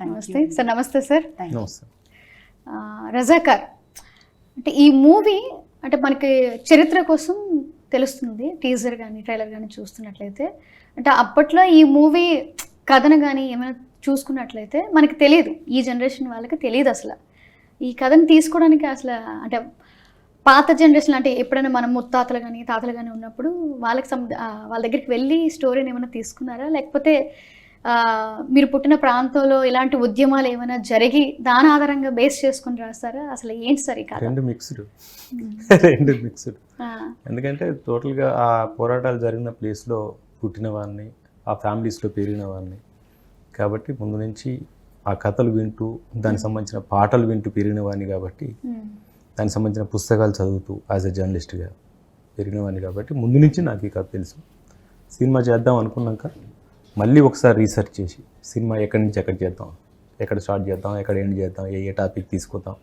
నమస్తే సార్. నమస్తే సార్. నమస్తే. రజాకార్ అంటే ఈ మూవీ అంటే మనకి చరిత్ర కోసం తెలుస్తుంది, టీజర్ కానీ ట్రైలర్ కానీ చూస్తున్నట్లయితే. అంటే అప్పట్లో ఈ మూవీ కథను కానీ ఏమైనా చూసుకున్నట్లయితే మనకి తెలియదు, ఈ జనరేషన్ వాళ్ళకి తెలియదు అసలు ఈ కథను తీసుకోవడానికి. అసలు అంటే పాత జనరేషన్ అంటే ఎప్పుడైనా మనం ముత్తాతలు కానీ తాతలు కానీ ఉన్నప్పుడు వాళ్ళకి వాళ్ళ దగ్గరికి వెళ్ళి స్టోరీని ఏమైనా తీసుకున్నారా, లేకపోతే మీరు పుట్టిన ప్రాంతంలో ఇలాంటి ఉద్యమాలు ఏమైనా జరిగి దాని ఆధారంగా బేస్ చేసుకుని రాస్తారా? అసలు ఏంటి సార్ ఈ కథ? రెండు మిక్స్డ్. ఎందుకంటే టోటల్గా ఆ పోరాటాలు జరిగిన ప్లేస్లో పుట్టిన వాడిని, ఆ ఫ్యామిలీస్లో పెరిగిన వాడిని కాబట్టి ముందు నుంచి ఆ కథలు వింటూ దానికి సంబంధించిన పాటలు వింటూ పెరిగిన వాడిని కాబట్టి, దానికి సంబంధించిన పుస్తకాలు చదువుతూ యాజ్ ఎ జర్నలిస్ట్గా పెరిగిన వాడిని కాబట్టి ముందు నుంచి నాకు ఈ కథ తెలుసు. సినిమా చేద్దాం అనుకున్నాక మళ్ళీ ఒకసారి రీసెర్చ్ చేసి సినిమా ఎక్కడి నుంచి ఎక్కడ చేద్దాం, ఎక్కడ స్టార్ట్ చేద్దాం, ఎక్కడ ఎండ్ చేద్దాం, ఏ టాపిక్ తీసుకుందాం,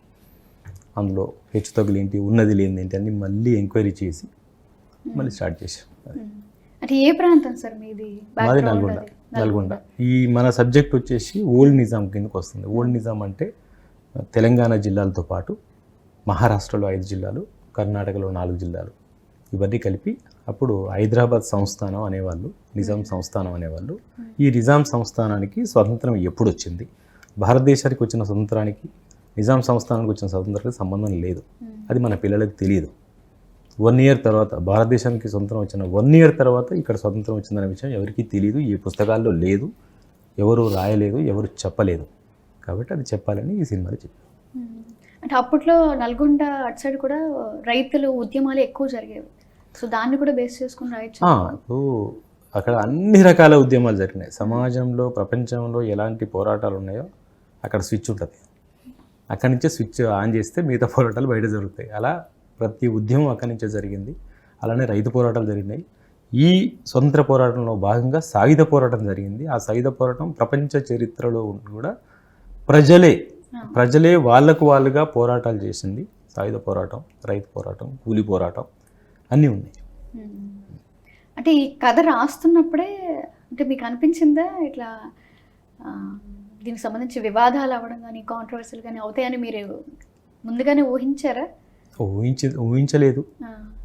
అందులో హెచ్చు తగ్గులు ఏంటి, ఉన్నది లేనిది ఏంటి అన్ని మళ్ళీ ఎంక్వైరీ చేసి మళ్ళీ స్టార్ట్ చేసాం. అంటే ఏ ప్రాంతం సార్ మీది? మాది నల్గొండ. ఈ మన సబ్జెక్ట్ వచ్చేసి ఓల్డ్ నిజాం కిందకి వస్తుంది. ఓల్డ్ నిజాం అంటే తెలంగాణ జిల్లాలతో పాటు మహారాష్ట్రలో 5 జిల్లాలు, కర్ణాటకలో 4 జిల్లాలు, ఇవన్నీ కలిపి అప్పుడు హైదరాబాద్ సంస్థానం అనేవాళ్ళు, నిజాం సంస్థానం అనేవాళ్ళు. ఈ నిజాం సంస్థానానికి స్వతంత్రం ఎప్పుడు వచ్చింది, భారతదేశానికి వచ్చిన స్వతంత్రానికి నిజాం సంస్థానానికి వచ్చిన స్వతంత్రానికి సంబంధం లేదు. అది మన పిల్లలకు తెలియదు. 1 ఇయర్ తర్వాత భారతదేశానికి స్వతంత్రం వచ్చిన 1 ఇయర్ తర్వాత ఇక్కడ స్వతంత్రం వచ్చిందనే విషయం ఎవరికీ తెలియదు, ఏ పుస్తకాల్లో లేదు, ఎవరు రాయలేదు, ఎవరు చెప్పలేదు. కాబట్టి అది చెప్పాలని ఈ సినిమాలో చెప్పారు. అంటే అప్పట్లో నల్గొండ అటు సైడ్ కూడా రైతులు ఉద్యమాలు ఎక్కువ జరిగేవి, సో దాన్ని కూడా బేస్ చేసుకుని రాయొచ్చు. అక్కడ అన్ని రకాల ఉద్యమాలు జరిగినాయి. సమాజంలో ప్రపంచంలో ఎలాంటి పోరాటాలు ఉన్నాయో అక్కడ స్విచ్ ఉంటుంది, అక్కడి నుంచే స్విచ్ ఆన్ చేస్తే మిగతా పోరాటాలు బయట జరుగుతాయి. అలా ప్రతి ఉద్యమం అక్కడి నుంచే జరిగింది. అలానే రైతు పోరాటాలు జరిగినాయి. ఈ స్వతంత్ర పోరాటంలో భాగంగా సాయుధ పోరాటం జరిగింది. ఆ సాయుధ పోరాటం ప్రపంచ చరిత్రలో కూడా ప్రజలే వాళ్ళుగా పోరాటాలు చేసింది. సాయుధ పోరాటం, రైతు పోరాటం, కూలి పోరాటం అన్నీ ఉన్నాయి. అంటే ఈ కథ రాస్తున్నప్పుడే అంటే మీకు అనిపించిందా ఇట్లా దీనికి సంబంధించి వివాదాలు అవ్వడం కానీ కాంట్రవర్సీలు కానీ అవుతాయని మీరు ముందుగానే ఊహించారా? ఊహించలేదు.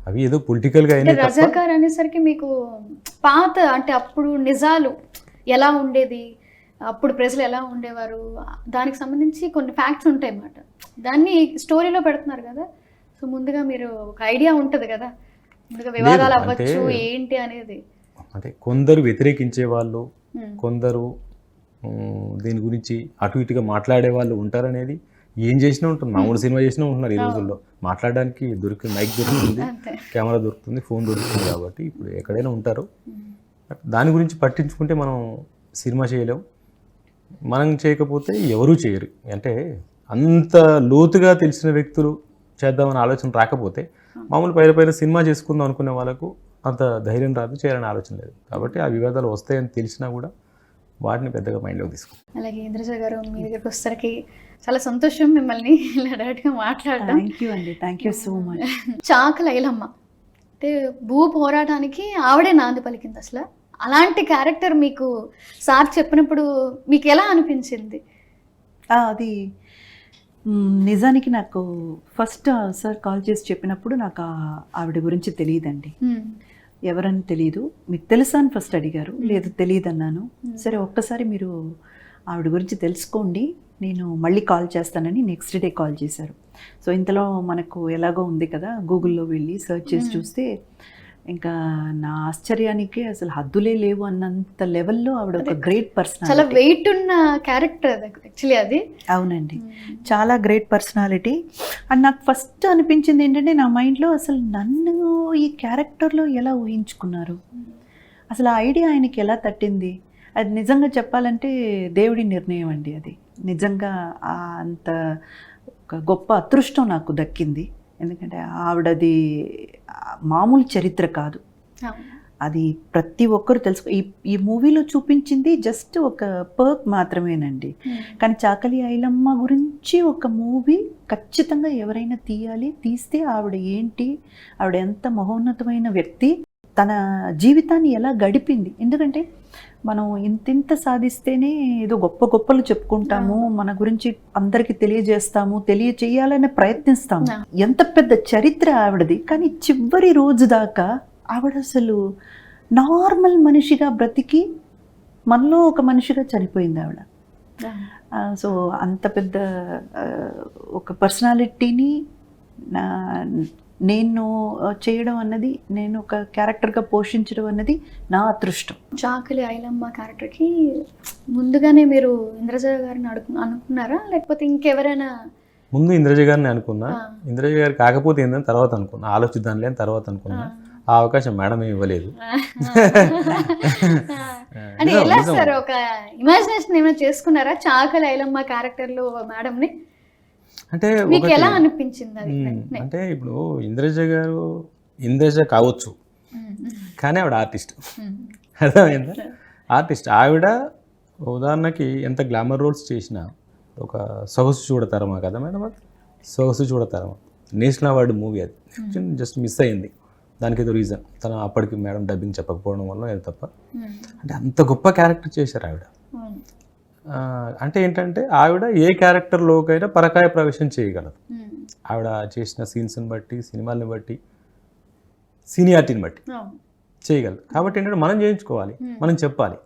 అవి ఏదో పొలిటికల్గా అయినా. రజాకార్ అనేసరికి మీకు పాత అంటే అప్పుడు నిజాలు ఎలా ఉండేది, అప్పుడు ప్రజలు ఎలా ఉండేవారు, దానికి సంబంధించి కొన్ని ఫ్యాక్ట్స్ ఉంటాయి అన్నమాట. దాన్ని స్టోరీలో పెడుతున్నారు కదా, సో ముందుగా మీరు ఒక ఐడియా ఉంటుంది కదా, ముందుగా వివాదాలు అవ్వచ్చు ఏంటి అనేది. అంటే కొందరు వ్యతిరేకించే వాళ్ళు, కొందరు దీని గురించి అటు ఇటుగా మాట్లాడే వాళ్ళు ఉంటారనేది ఏం చేసినా ఉంటుంది. మామూలు సినిమా చేసినా ఉంటున్నారు ఈ రోజుల్లో. మాట్లాడడానికి మైక్ దొరుకుతుంది, కెమెరా దొరుకుతుంది, ఫోన్ దొరుకుతుంది. కాబట్టి ఇప్పుడు ఎక్కడైనా ఉంటారు. దాని గురించి పట్టించుకుంటే మనం సినిమా చేయలేం, మనం చేయకపోతే ఎవరూ చేయరు. అంటే అంత లోతుగా తెలిసిన వ్యక్తులు చేద్దామని ఆలోచన రాకపోతే మామూలు పైన సినిమా చేసుకుందాం అనుకునే వాళ్ళకు అంత ధైర్యం రాదు, చేయాలని ఆలోచన లేదు. కాబట్టి ఆ వివాదాలు వస్తాయని తెలిసినా కూడా వాటిని పెద్దగా మైండ్లోకి తీసుకో. అలాగే ఇంద్రజ గారు, మీ దగ్గరికి వచ్చేసరికి చాలా సంతోషం మిమ్మల్ని ఇలా డైరెక్ట్గా మాట్లాడడం. Thank you so much. Chakali Ilamma అంటే భూ పోరాటానికి ఆవిడే నాంది పలికింది. అసలు అలాంటి క్యారెక్టర్ మీకు సార్ చెప్పినప్పుడు మీకు ఎలా అనిపించింది? అది నిజానికి నాకు ఫస్ట్ సార్ కాల్ చేసి చెప్పినప్పుడు నాకు ఆవిడ గురించి తెలియదండి, ఎవరని తెలియదు. మీకు తెలుసా అని ఫస్ట్ అడిగారు. లేదు తెలియదు అన్నాను. సరే ఒక్కసారి మీరు ఆవిడ గురించి తెలుసుకోండి, నేను మళ్ళీ కాల్ చేస్తానని నెక్స్ట్ డే కాల్ చేశారు. సో ఇంతలో మనకు ఎలాగో ఉంది కదా, గూగుల్లో వెళ్ళి సెర్చ్ చేసి చూస్తే ఇంకా నా ఆశ్చర్యానికి అసలు హద్దులే లేవు అన్నంత లెవెల్లో ఆవిడ ఒక గ్రేట్ పర్సనాలిటీ. చాలా వెయిట్ ఉన్న క్యారెక్టర్ యాక్చువల్లీ అది. అవునండి, చాలా గ్రేట్ పర్సనాలిటీ. అండ్ నాకు ఫస్ట్ అనిపించింది ఏంటంటే నా మైండ్లో అసలు నన్ను ఈ క్యారెక్టర్లో ఎలా ఊహించుకున్నారు, అసలు ఆ ఐడియా ఆయనకి ఎలా తట్టింది. అది నిజంగా చెప్పాలంటే దేవుడి నిర్ణయం అండి. అది నిజంగా అంత ఒక గొప్ప అదృష్టం నాకు దక్కింది. ఎందుకంటే ఆవిడది మామూలు చరిత్ర కాదు, అది ప్రతి ఒక్కరు తెలుసుకో. ఈ మూవీలో చూపించింది జస్ట్ ఒక పర్క్ మాత్రమేనండి. కానీ చాకలి ఐలమ్మ గురించి ఒక మూవీ ఖచ్చితంగా ఎవరైనా తీస్తే ఆవిడ ఏంటి, ఆవిడ ఎంత మహోన్నతమైన వ్యక్తి, తన జీవితాన్ని ఎలా గడిపింది. ఎందుకంటే మనం ఇంతింత సాధిస్తేనే ఏదో గొప్ప గొప్పలు చెప్పుకుంటాము, మన గురించి అందరికి తెలియజేస్తాము, తెలియచేయాలని ప్రయత్నిస్తాము. ఎంత పెద్ద చరిత్ర ఆవిడది, కానీ చివరి రోజు దాకా ఆవిడ అసలు నార్మల్ మనిషిగా బ్రతికి మనలో ఒక మనిషిగా చనిపోయింది ఆవిడ. సో అంత పెద్ద ఒక పర్సనాలిటీని నేను చేయడం అన్నది, నేను ఒక క్యారెక్టర్గా పోషించడం అన్నది నా అదృష్టం. చాకలి ఐలమ్మ క్యారెక్టర్కి ముందుగానే మీరు ఇంద్రజ గారిని అనుకున్నారా, లేకపోతే ఇంకెవరైనా? ముందు ఇంద్రజ గారిని అనుకున్నా, ఇంద్రజ గారు కాకపోతే ఏంటని తర్వాత అనుకున్నా, ఆలోచిద్దాంలే అని తర్వాత అనుకున్నా. ఆ అవకాశం మేడం ఏమి ఇవ్వలేదు. అంటే ఎలా సార్, ఒక ఇమాజినేషన్ ఏమైనా చేసుకున్నారా చాకలి ఐలమ్మ క్యారెక్టర్లో మేడంని? అంటే మీకు ఎలా అనిపించింది అది? అంటే ఇప్పుడు ఇంద్రజ కావచ్చు, కానీ ఆవిడ ఆర్టిస్ట్. అర్థమైందా? ఆర్టిస్ట్ ఆవిడ. ఉదాహరణకి ఎంత గ్లామర్ రోల్స్ చేసినా ఒక సొగసు చూడతారమా కదా మేడం, అది సొగసు చూడతారమా నేషనల్ అవార్డు మూవీ, అది జస్ట్ మిస్ అయింది. దానికి ఏదో రీజన్, తను అప్పటికి మేడం డబ్బింగ్ చెప్పకపోవడం వల్ల ఏదో తప్ప. అంటే అంత గొప్ప క్యారెక్టర్ చేశారు ఆవిడ. అంటే ఏంటంటే ఆవిడ ఏ క్యారెక్టర్లోకైనా పరకాయ ప్రవేశం చేయగలదు. ఆవిడ చేసిన సీన్స్ని బట్టి, సినిమాల్ని బట్టి, సీనియారిటీని బట్టి చేయగలదు. కాబట్టి ఏంటంటే మనం చేయించుకోవాలి, మనం చెప్పాలి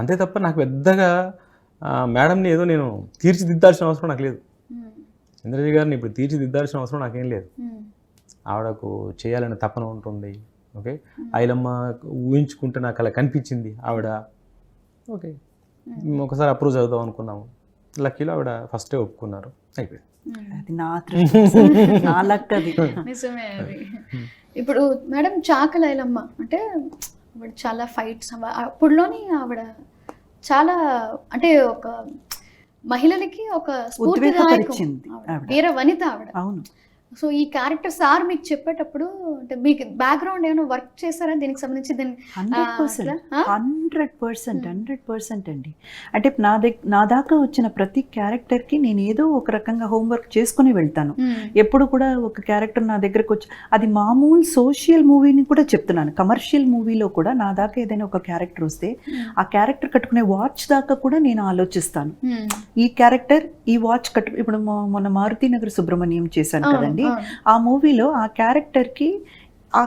అంతే తప్ప నాకు పెద్దగా మేడంని ఏదో నేను తీర్చిదిద్దాల్సిన అవసరం నాకు లేదు. ఇంద్రజ గారిని ఇప్పుడు తీర్చిదిద్దాల్సిన అవసరం నాకేం లేదు. ఆవిడకు చేయాలనే తపన ఉంటుంది. ఓకే, ఐలమ్మ ఊహించుకుంటే నాకు అలా కనిపించింది ఆవిడ. ఓకే, ఒకసారి అప్రూవ్ చదువుదాం అనుకున్నాము, లక్కీలో ఆవిడ ఫస్టే ఒప్పుకున్నారు, అయిపోయింది. అది నా లక్ అది. నిజమే అది. ఇప్పుడు మేడం చాకలి ఐలమ్మ అంటే ఆవిడ చాలా ఫైట్స్, అప్పుడులోని ఆవిడ చాలా అంటే ఒక మహిళలకి ఒక స్ఫూర్తిదాయకం, వీర వనిత ఆవిడ. అవును. సో ఈ క్యారెక్టర్ సార్ మీకు చెప్పేటప్పుడు అంటే మీకు బ్యాక్గ్రౌండ్ ఏమైనా వర్క్ చేశారా దీనికి సంబంధించి? 100% అండి. అంటే నా దాకా వచ్చిన ప్రతి క్యారెక్టర్కి నేను ఏదో ఒక రకంగా హోంవర్క్ చేసుకుని వెళ్తాను. ఎప్పుడు కూడా ఒక క్యారెక్టర్ నా దగ్గరకు వచ్చి, అది మామూలు సోషల్ మూవీని కూడా చెప్తున్నాను, కమర్షియల్ మూవీలో కూడా నా దాకా ఏదైనా ఒక క్యారెక్టర్ వస్తే ఆ క్యారెక్టర్ కట్టుకునే వాచ్ దాకా కూడా నేను ఆలోచిస్తాను. ఈ క్యారెక్టర్ ఈ వాచ్ ఇప్పుడు మొన్న మారుతినగర్ సుబ్రహ్మణ్యం చేశాను కదండి, ఆ మూవీలో ఆ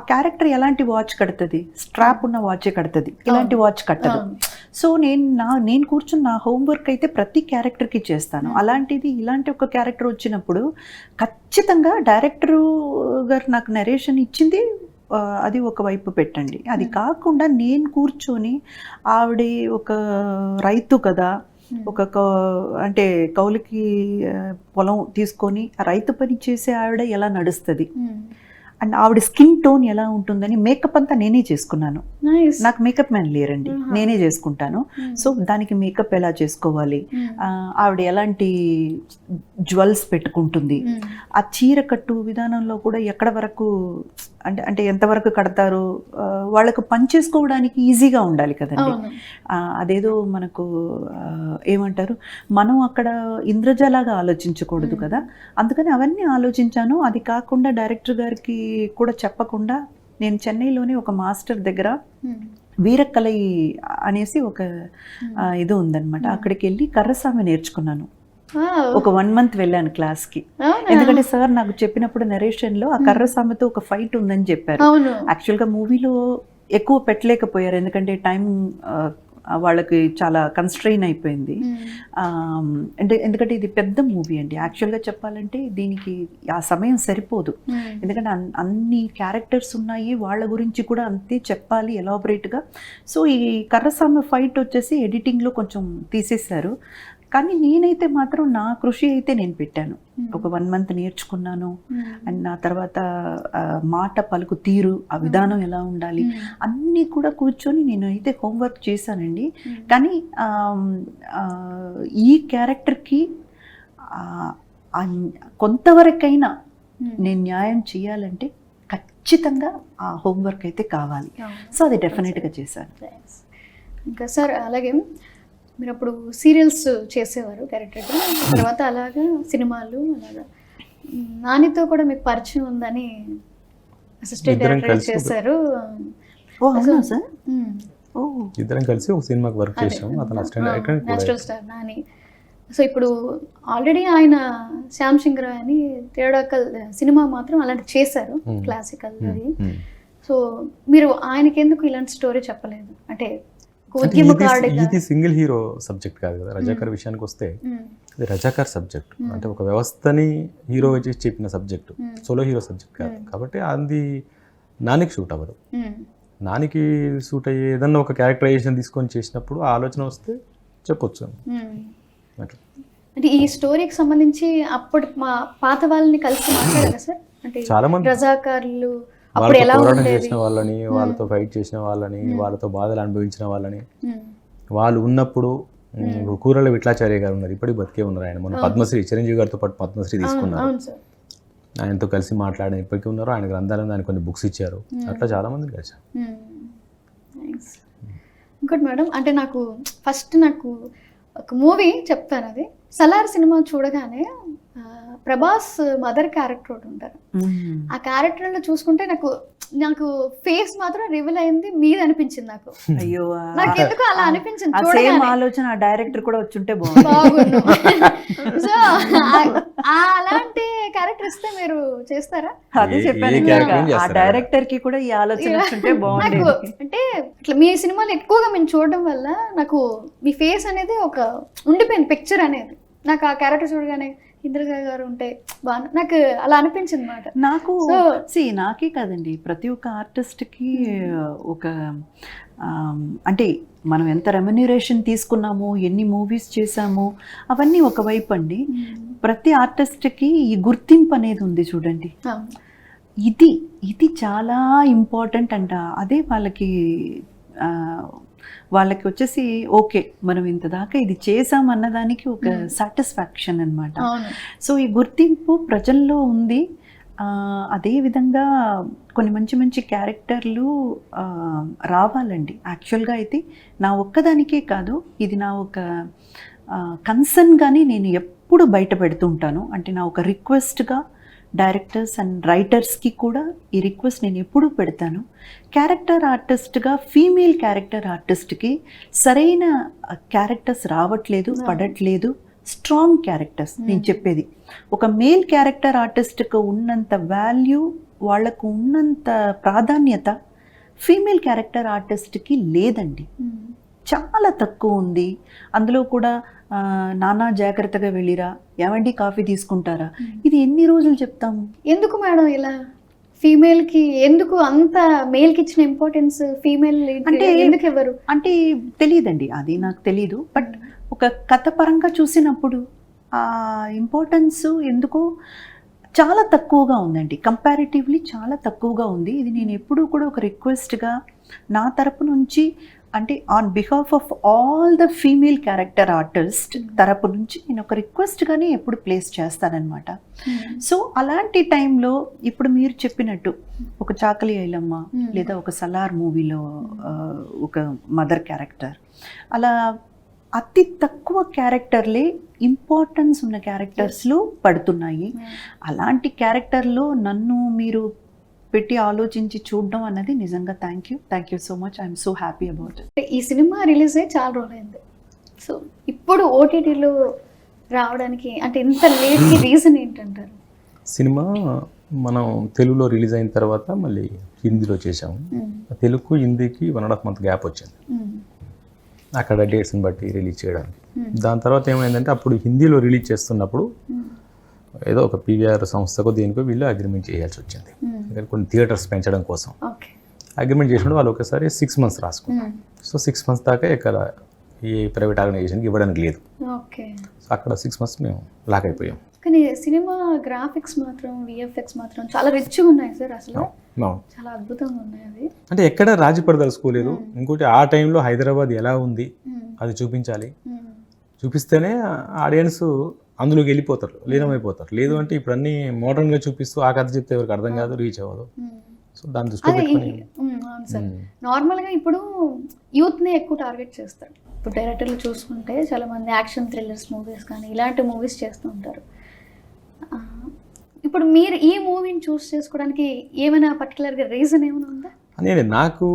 క్యారెక్టర్ ఎలాంటి వాచ్ కడుతుంది, స్ట్రాప్ ఉన్న వాచే కడుతుంది, ఇలాంటి వాచ్ కట్టదు. సో నేను కూర్చుని నా హోంవర్క్ అయితే ప్రతి క్యారెక్టర్కి చేస్తాను. అలాంటిది ఇలాంటి ఒక క్యారెక్టర్ వచ్చినప్పుడు ఖచ్చితంగా డైరెక్టర్ గారు నాకు నరేషన్ ఇచ్చింది, అది ఒక వైపు పెట్టండి. అది కాకుండా నేను కూర్చొని ఆవిడ ఒక రైతు కదా, ఒక అంటే కౌలుకి పొలం తీసుకొని రైతు పని చేసే ఆవిడ ఎలా నడుస్తుంది అండ్ ఆవిడ స్కిన్ టోన్ ఎలా ఉంటుందని మేకప్ అంతా నేనే చేసుకున్నాను. నాకు మేకప్ మ్యాన్ లేరండి, నేనే చేసుకుంటాను. సో దానికి మేకప్ ఎలా చేసుకోవాలి, ఆవిడ ఎలాంటి జ్యువెల్స్ పెట్టుకుంటుంది, ఆ చీర కట్టు విధానంలో కూడా ఎక్కడ వరకు అంటే ఎంతవరకు కడతారు, వాళ్ళకు పని చేసుకోవడానికి ఈజీగా ఉండాలి కదండి. అదేదో మనకు ఏమంటారు, మనం అక్కడ ఇంద్రజలాగా ఆలోచించకూడదు కదా, అందుకని అవన్నీ ఆలోచించాను. అది కాకుండా డైరెక్టర్ గారికి కూడా చెప్పకుండా నేను చెన్నైలోనే ఒక మాస్టర్ దగ్గర వీరకలై అనేసి ఒక ఇది ఉందన్నమాట, అక్కడికి వెళ్ళి కర్రసామి నేర్చుకున్నాను. ఒక 1 month వెళ్ళాను క్లాస్కి. ఎందుకంటే సార్ నాకు చెప్పినప్పుడు నరేషన్లో ఆ కర్రసామితో ఒక ఫైట్ ఉందని చెప్పారు. యాక్చువల్గా మూవీలో ఎక్కువ పెట్టలేకపోయారు, ఎందుకంటే టైం వాళ్ళకి చాలా కన్స్ట్రెయిన్ అయిపోయింది. ఎందుకంటే ఇది పెద్ద మూవీ అండి, యాక్చువల్గా చెప్పాలంటే దీనికి ఆ సమయం సరిపోదు. ఎందుకంటే అన్ని క్యారెక్టర్స్ ఉన్నాయి, వాళ్ళ గురించి కూడా అంతే చెప్పాలి ఎలాబొరేట్గా. సో ఈ కర్రసామి ఫైట్ వచ్చేసి ఎడిటింగ్లో కొంచెం తీసేశారు, కానీ నేనైతే మాత్రం నా కృషి అయితే నేను పెట్టాను. ఒక 1 month నేర్చుకున్నాను. అండ్ నా తర్వాత మాట పలుకు తీరు, ఆ విధానం ఎలా ఉండాలి అన్నీ కూడా కూర్చొని నేను అయితే హోంవర్క్ చేశానండి. కానీ ఈ క్యారెక్టర్కి కొంతవరకైనా నేను న్యాయం చేయాలంటే ఖచ్చితంగా ఆ హోంవర్క్ అయితే కావాలి. సో అది డెఫినెట్గా చేశాను. ఇంకా సార్ అలాగే మీరు అప్పుడు సీరియల్స్ చేసేవారు క్యారెక్టర్, తర్వాత అలాగా సినిమాలు, అలాగా నానితో కూడా మీకు పరిచయం ఉందని అసిస్టెంట్ డైరెక్టర్ చేశారు. ఓ అవునా సార్? ఓ ఇద్దరం కలిసి ఒక సినిమాకి వర్క్ చేసాము. అతను అసిస్టెంట్ డైరెక్టర్ కూడా. Natural star Nani. సో ఇప్పుడు ఆల్రెడీ ఆయన శ్యామ్ సింగ్ రాయ్ అని థియోడాకల్ సినిమా మాత్రం అలాంటి చేశారు, క్లాసికల్ అది. సో మీరు ఆయనకి ఎందుకు ఇలాంటి స్టోరీ చెప్పలేదు? అంటే ఇది సింగిల్ హీరో సబ్జెక్ట్ కాదు కదా. రజాకర్ విషయానికి వస్తే ఇది రజాకర్ సబ్జెక్ట్, అంటే ఒక వ్యవస్థని హీరో చేసి చెప్పిన సబ్జెక్టు, సోలో హీరో సబ్జెక్ట్ కాదు. కాబట్టి అది నానికి షూట్ అవ్వదు. నానికి షూట్ అయ్యే ఏదన్నా ఒక క్యారెక్టరైజేషన్ తీసుకొని చేసినప్పుడు ఆ ఆలోచన వస్తే చెప్పొచ్చు అట్లా. అంటే ఈ స్టోరీకి సంబంధించి అప్పుడు మా పాత వాళ్ళని కలిసి మాట్లాడారా సార్? అంటే చాలా మంది రజాకార్లు అప్పుడు వాళ్ళతో ఎలా పోరాటం ఉండేది? చేసిన వాళ్ళని, వాళ్ళతో ఫైట్ చేసిన వాళ్ళని, వాళ్ళతో బాధలు అనుభవించిన వాళ్ళని, వాళ్ళు ఉన్నప్పుడు కూరల విట్లాచార్య గారు ఉన్నారు, ఇప్పటికి బతికే ఉన్నారు. ఆయన మొన్న పద్మశ్రీ, చిరంజీవి గారితో పాటు పద్మశ్రీ తీసుకున్నారు. అవును సార్. ఆయనతో కలిసి మాట్లాడిన ఇప్పటికీ ఉన్నారు. ఆయన గ్రంథాలను ఆయన కొన్ని బుక్స్ ఇచ్చారు. అట్లా చాలా మంది కలిసారు. ఇంకోటి మేడం, అంటే నాకు ఫస్ట్ ఒక మూవీ చెప్తాను. అది సలార్ సినిమా చూడగానే ప్రభాస్ మదర్ క్యారెక్టర్ ఒకటి ఉంటారు. ఆ క్యారెక్టర్లో చూసుకుంటే నాకు ఫేస్ మాత్రం రివీల్ అయింది మీది అనిపించింది. అయ్యో నాకు ఎందుకు అలా అనిపించింది. సేమ్ ఆలోచన ఆ డైరెక్టర్ కూడా వచ్చుంటే బాగుండు. సో అలాంటి క్యారెక్టర్ ఇస్తే మీరు చేస్తారా? అదే చెప్పాను, ఆ డైరెక్టర్ కి కూడా ఈ ఆలోచన వచ్చుంటే బాగుంది. అంటే ఇట్లా మీ సినిమాలు ఎక్కువగా మేము చూడడం వల్ల నాకు మీ ఫేస్ అనేది ఒక ఉండిపోయింది పిక్చర్ అనేది. నాకు ఆ క్యారెక్టర్ చూడగానే ఇంద్రజా గారు ఉంటే బాగా నాకు అలా అనిపించింది అన్నమాట. నాకు నాకే కాదండి, ప్రతి ఒక్క ఆర్టిస్ట్కి ఒక అంటే మనం ఎంత రెమ్యునరేషన్ తీసుకున్నాము, ఎన్ని మూవీస్ చేసాము, అవన్నీ ఒకవైపు అండి. ప్రతి ఆర్టిస్ట్కి ఈ గుర్తింపు అనేది ఉంది చూడండి, ఇది చాలా ఇంపార్టెంట్ అంట. అదే వాళ్ళకి వచ్చేసి ఓకే మనం ఇంత దాకా ఇది చేసాం అన్నదానికి ఒక సాటిస్ఫాక్షన్ అన్నమాట. సో ఈ గుర్తింపు ప్రజల్లో ఉంది. అదేవిధంగా కొన్ని మంచి మంచి క్యారెక్టర్లు రావాలండి. యాక్చువల్గా అయితే నా ఒక్కదానికే కాదు, ఇది నా ఒక కన్సర్న్గానే నేను ఎప్పుడు బయట పెడుతుంటాను. అంటే నా ఒక రిక్వెస్ట్గా డైరెక్టర్స్ అండ్ రైటర్స్కి కూడా ఈ రిక్వెస్ట్ నేను ఎప్పుడూ పెడతాను. క్యారెక్టర్ ఆర్టిస్ట్గా ఫీమేల్ క్యారెక్టర్ ఆర్టిస్ట్కి సరైన క్యారెక్టర్స్ రావట్లేదు, పడట్లేదు. స్ట్రాంగ్ క్యారెక్టర్స్ నేను చెప్పేది. ఒక మేల్ క్యారెక్టర్ ఆర్టిస్ట్కి ఉన్నంత వాల్యూ, వాళ్లకు ఉన్నంత ప్రాధాన్యత ఫీమేల్ క్యారెక్టర్ ఆర్టిస్ట్కి లేదండి, చాలా తక్కువ ఉంది. అందులో కూడా నానా జాగ్రత్తగా వెళ్ళిరా, ఏమండి కాఫీ తీసుకుంటారా, ఇది ఎన్ని రోజులు చెప్తాము? ఎందుకు మేడం ఇలా ఫీమేల్కి ఎందుకు అంత మేల్కి ఇచ్చిన ఇంపార్టెన్స్ ఫీమేల్ అంటే ఎందుకు ఎవరు అంటే తెలియదండి, అది నాకు తెలీదు. బట్ ఒక కథ పరంగా చూసినప్పుడు ఆ ఇంపార్టెన్స్ ఎందుకో చాలా తక్కువగా ఉందండి, కంపారిటివ్లీ చాలా తక్కువగా ఉంది. ఇది నేను ఎప్పుడూ కూడా ఒక రిక్వెస్ట్గా నా తరపు నుంచి, అంటే on behalf of all the female character artist తరపు నుంచి నేను ఒక రిక్వెస్ట్గానే ఎప్పుడు ప్లేస్ చేస్తానన్నమాట. సో అలాంటి టైంలో ఇప్పుడు మీరు చెప్పినట్టు ఒక చాకలి ఐలమ్మ లేదా ఒక సలార్ మూవీలో ఒక మదర్ క్యారెక్టర్, అలా అతి తక్కువ క్యారెక్టర్లే ఇంపార్టెన్స్ ఉన్న క్యారెక్టర్స్లో పడుతున్నాయి. అలాంటి క్యారెక్టర్లో నన్ను మీరు పెట్టి ఆలోచించి చూడడం అన్నది నిజంగా thank you so much. I'm so happy about it. ఈ సినిమా రిలీజ్ అయ్యి చాలా రోజులైంది. సో ఇప్పుడు ఓటీటీలో రావడానికి అంటే ఇంత లేట్కి రీజన్ ఏంటంటారు? సినిమా మనం తెలుగులో రిలీజ్ అయిన తర్వాత మళ్ళీ హిందీలో చేసాము. తెలుగు హిందీకి 1.5 month గ్యాప్ వచ్చింది అక్కడ డేట్స్ని బట్టి రిలీజ్ చేయడానికి. దాని తర్వాత ఏమైందంటే అప్పుడు హిందీలో రిలీజ్ చేస్తున్నప్పుడు ఏదో ఒక పీవీఆర్ సంస్థకు దేనికో వీళ్ళు అగ్రిమెంట్ చేయాల్సి వచ్చింది, కొన్ని థియేటర్స్ పెంచడం కోసం. అగ్రిమెంట్ చేసినప్పుడు వాళ్ళు ఒకసారి 6 months రాసుకున్నారు. సో 6 months దాకా ఇక్కడ ఈ ప్రైవేట్ ఆర్గనైజేషన్కి ఇవ్వడానికి లేదు. సో అక్కడ 6 months మేము లాక్ అయిపోయాం. కానీ సినిమా గ్రాఫిక్స్ మాత్రం, విఎఫ్ఎక్స్ మాత్రం చాలా రిచ్గా ఉన్నాయి సార్, అసలు చాలా అద్భుతంగా ఉన్నాయి. అవి అంటే ఎక్కడ రాజీ పడదలుచుకోలేదు. ఇంకోటి ఆ టైంలో హైదరాబాద్ ఎలా ఉంది అది చూపించాలి, చూపిస్తేనే ఆడియన్స్ అందులోకి వెళ్ళిపోతారు, లీనమైపోతారు. లేదు అంటే ఇప్పుడు అన్ని మోడర్న్గా చూపిస్తూ ఆ కథ చెప్తే ఎవరికి అర్థం కాదు, రీచ్ అవ్వదు. సో దాన్ని దృష్టిలో పెట్టుకొని నార్మల్గా ఇప్పుడు యూత్ని ఎక్కువ టార్గెట్ చేస్తారు. ఇప్పుడు డైరెక్టర్లు చూసుకుంటే చాలా మంది యాక్షన్ థ్రిల్లర్స్ మూవీస్ కానీ ఇలాంటి మూవీస్ చేస్తూ ఉంటారు. ఇప్పుడు మీరు ఈ మూవీని చూస్ చేసుకోవడానికి ఏమైనా పర్టికులర్గా రీజన్ ఏమైనా ఉందా? నాకు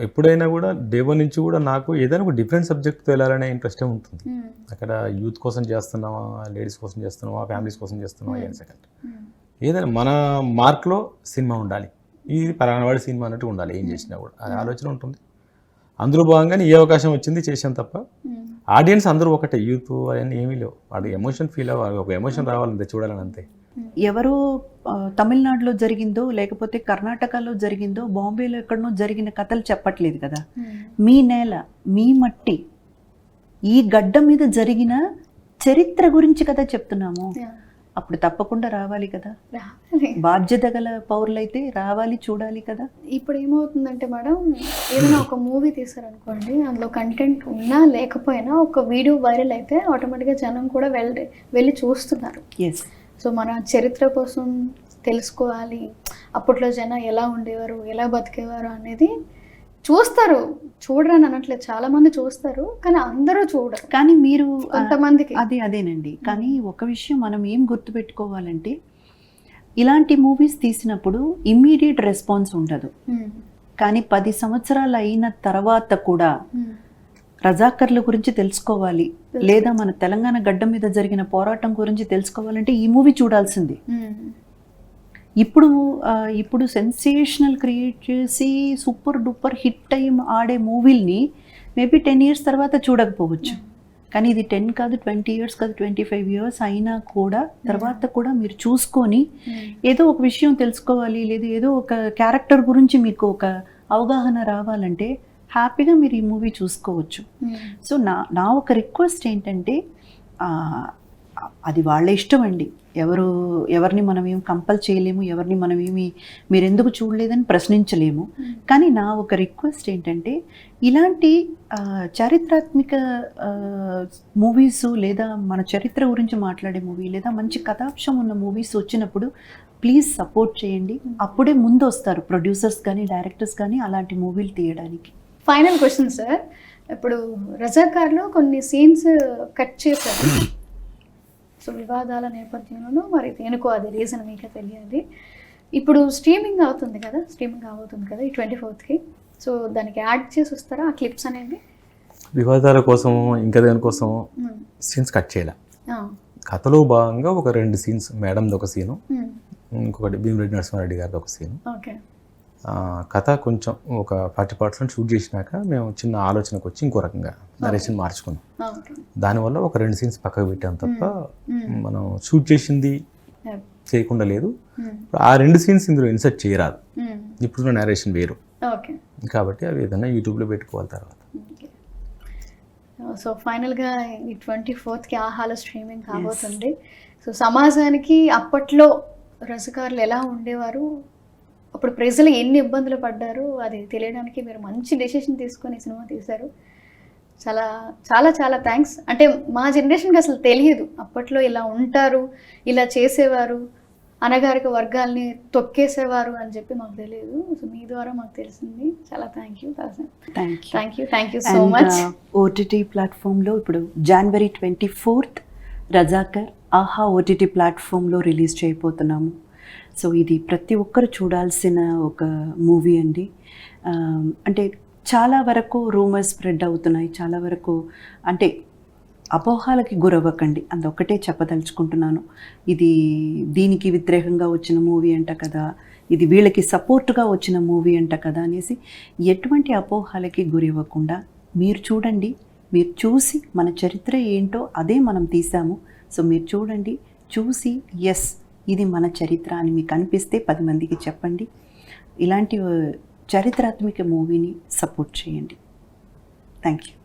ఎప్పుడైనా కూడా డే వన్ నుంచి కూడా నాకు ఏదైనా ఒక డిఫరెంట్ సబ్జెక్ట్తో వెళ్ళాలనే ఇంట్రెస్టే ఉంటుంది. అక్కడ యూత్ కోసం చేస్తున్నావా, లేడీస్ కోసం చేస్తున్నావా, ఫ్యామిలీస్ కోసం చేస్తున్నావా, సెకండ్ ఏదైనా మన మార్క్లో సినిమా ఉండాలి, ఇది పలానావాడి సినిమా అన్నట్టు ఉండాలి, ఏం చేసినా కూడా అది ఆలోచన ఉంటుంది. అందులో భాగంగానే ఏ అవకాశం వచ్చింది చేసాం తప్ప ఆడియన్స్ అందరూ ఒకటే, యూత్ అవన్నీ ఏమీ లేవు. వాడు ఎమోషన్ ఫీల్ అవ్వాలి, ఒక ఎమోషన్ రావాలంతే, చూడాలని అంతే. ఎవరో తమిళనాడులో జరిగిందో లేకపోతే కర్ణాటకలో జరిగిందో బాంబేలో ఎక్కడనో జరిగిన కథలు చెప్పట్లేదు కదా. మీ నేల, మీ మట్టి, ఈ గడ్డ మీద జరిగిన చరిత్ర గురించి కదా చెప్తున్నాము. అప్పుడు తప్పకుండా రావాలి కదా, బాధ్యత గల పౌరులైతే రావాలి, చూడాలి కదా. ఇప్పుడు ఏమవుతుందంటే మేడం, ఏదైనా ఒక మూవీ తీసారనుకోండి, అందులో కంటెంట్ ఉన్నా లేకపోయినా ఒక వీడియో వైరల్ అయితే ఆటోమేటిక్గా జనం కూడా వెళ్ళి చూస్తున్నారు. ఎస్. సో మన చరిత్ర కోసం తెలుసుకోవాలి, అప్పట్లో జనం ఎలా ఉండేవారు, ఎలా బతికేవారు అనేది చూస్తారు. చూడరని అనట్లేదు, చాలా మంది చూస్తారు, కానీ అందరూ చూడరు. కానీ మీరు కొంతమందికి అదేనండి. కానీ ఒక విషయం మనం ఏం గుర్తుపెట్టుకోవాలంటే, ఇలాంటి మూవీస్ తీసినప్పుడు ఇమ్మీడియట్ రెస్పాన్స్ ఉండదు. కానీ 10 సంవత్సరాలు అయిన తర్వాత కూడా రజాకర్ల గురించి తెలుసుకోవాలి, లేదా మన తెలంగాణ గడ్డ మీద జరిగిన పోరాటం గురించి తెలుసుకోవాలంటే ఈ మూవీ చూడాల్సింది. ఇప్పుడు సెన్సేషనల్ క్రియేట్ చేసి సూపర్ డూపర్ హిట్ టైం ఆడే మూవీల్ని మేబీ 10 years తర్వాత చూడకపోవచ్చు. కానీ ఇది 10 కాదు, 20 years కాదు, 25 years అయినా కూడా తర్వాత కూడా మీరు చూసుకొని ఏదో ఒక విషయం తెలుసుకోవాలి, లేదా ఏదో ఒక క్యారెక్టర్ గురించి మీకు ఒక అవగాహన రావాలంటే హ్యాపీగా మీరు ఈ మూవీ చూసుకోవచ్చు. సో నా ఒక రిక్వెస్ట్ ఏంటంటే, అది వాళ్ళ ఇష్టం అండి. ఎవరిని మనం ఏం కంపల్ చేయలేము, ఎవరిని మనం ఏమి మీరు ఎందుకు చూడలేదని ప్రశ్నించలేము. కానీ నా ఒక రిక్వెస్ట్ ఏంటంటే, ఇలాంటి చారిత్రాత్మక మూవీస్, లేదా మన చరిత్ర గురించి మాట్లాడే మూవీ, లేదా మంచి కథాంశం ఉన్న మూవీస్ వచ్చినప్పుడు ప్లీజ్ సపోర్ట్ చేయండి. అప్పుడే ముందు వస్తారు ప్రొడ్యూసర్స్ కానీ డైరెక్టర్స్ కానీ అలాంటి మూవీలు తీయడానికి. ఫైనల్ క్వశ్చన్ సార్, ఇప్పుడు రజాకార్లో కొన్ని సీన్స్ కట్ చేశారు. సో వివాదాల నేపథ్యంలో మరి దేనికో అది రీజన్ మీకే తెలియాలి. ఇప్పుడు స్ట్రీమింగ్ అవుతుంది కదా ఈ 24th. సో దానికి యాడ్ చేసి వస్తారా ఆ క్లిప్స్ అనేది? వివాదాల కోసం ఇంకా దేనికోసం సీన్స్ కట్ చేయాలి. కథలో భాగంగా ఒక 2 సీన్స్, మేడంది ఒక సీను, ఇంకొకటి భీమిరెడ్డి నరసింహారెడ్డి గారిది ఒక సీను. ఓకే. కథ కొంచెం ఒక 40% షూట్ చేసినాక మేము చిన్న ఆలోచనకు వచ్చి ఇంకో రకంగా నరేషన్ మార్చుకున్నాం. దానివల్ల ఒక 2 సీన్స్ పక్కకు పెట్టాం తప్ప మనం షూట్ చేసింది చేయకుండా లేదు. ఆ 2 సీన్స్ ఇందులో ఇన్సర్ట్ చేయరాదు, ఇప్పుడున్న నరేషన్ వేరు కాబట్టి అవి ఏదైనా యూట్యూబ్లో పెట్టుకోవాలి తర్వాత. సో ఫైనల్గా ఈ 24th ఆహాలో స్ట్రీమింగ్ కాబోతుంది. సో సమాజానికి అప్పట్లో రజాకార్లు ఎలా ఉండేవారు, అప్పుడు ప్రజలు ఎన్ని ఇబ్బందులు పడ్డారు, అది తెలియడానికి మీరు మంచి డెసిషన్ తీసుకొని సినిమా తీశారు. చాలా చాలా చాలా థ్యాంక్స్. అంటే మా జనరేషన్కి అసలు తెలియదు అప్పట్లో ఇలా ఉంటారు, ఇలా చేసేవారు, అనగారిక వర్గాల్ని తొక్కేసేవారు అని చెప్పి మాకు తెలియదు. సో మీ ద్వారా మాకు తెలిసింది. చాలా thank you so much. OTT ప్లాట్ఫామ్లో ఇప్పుడు January 24th రజాకర్ ఆహా ఓటీటీ ప్లాట్ఫామ్లో రిలీజ్ చేయబోతున్నాము. సో ఇది ప్రతి ఒక్కరు చూడాల్సిన ఒక మూవీ అండి. అంటే చాలా వరకు రూమర్స్ స్ప్రెడ్ అవుతున్నాయి, చాలా వరకు అంటే అపోహాలకి గురవ్వకండి, అదొక్కటే చెప్పదలుచుకుంటున్నాను. దీనికి వ్యతిరేకంగా వచ్చిన మూవీ అంట కదా, ఇది వీళ్ళకి సపోర్ట్గా వచ్చిన మూవీ అంట కదా అనేసి ఎటువంటి అపోహాలకి గురవ్వకుండా మీరు చూడండి. మీరు చూసి మన చరిత్ర ఏంటో అదే మనం తీసాము. సో మీరు చూడండి, చూసి ఎస్ ఇది మన చరిత్ర అని మీకు అనిపిస్తే 10 మందికి చెప్పండి. ఇలాంటి చారిత్రాత్మక మూవీని సపోర్ట్ చేయండి. Thank you.